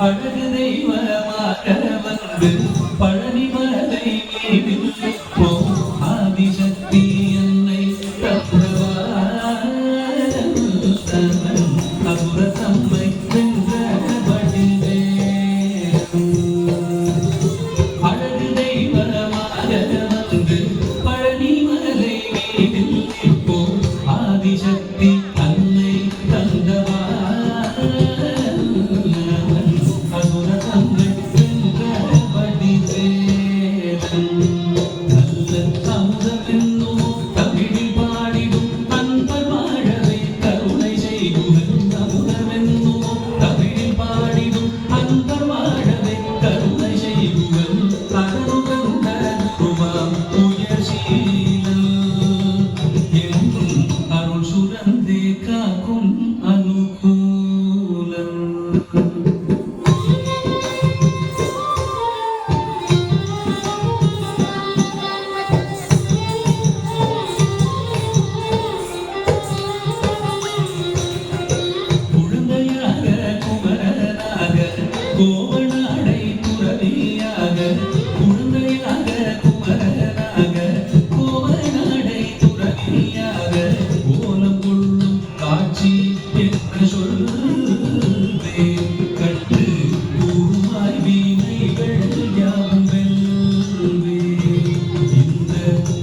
அழகு தெய்வமாக வந்து பழனிமலை மீதில் போ ஆதிசக்தி என்னை தந்தவா அசுர தம்மை வென்ற வடிவே அழகு தெய்வமாக வந்து பழனிமலை மீதில் போ ஆதிசக்தி அன்னை தந்தவா கோவனாடை துறவியாக குழந்தையாக குமரனாக கோவனாடை துறவியாக கோலம் கொள்ளும் காட்சி என்று சொல்வே கண்டு கூறுமாய் வீணைகள் யாவும் வெல்வே இந்த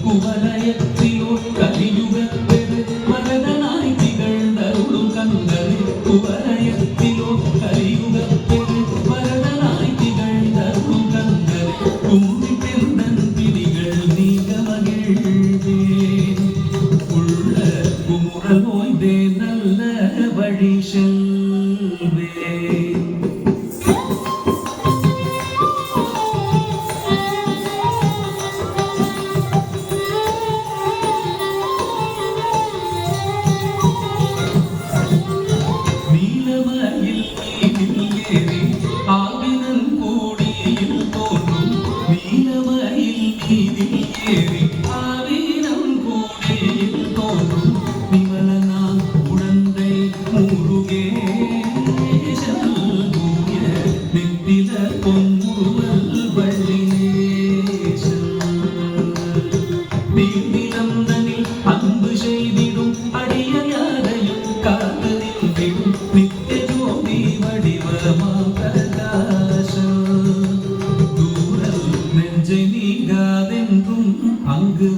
குவலயத்திலோ கலியுகப் பெரு மரதனாய் திகழ்ந்தருளும் கந்தரு குவலயத்திலோ கலியுகப் நல்ல வழி செல்வே நீலமயில் மீதில் ஏறி ஆவினன் கோடியில் தோன்றும் நீலமயில் மீதில் ஏறி ஆவினன் கோடியில் தோன்றும் அன்பு செய்திடும் அடியாரையும் காத்து நின்றிடும் நித்திய ஜோதி வடிவமாம் பிரகாசம் தூரல் நெஞ்சை நீங்காதென்றும் அங்கு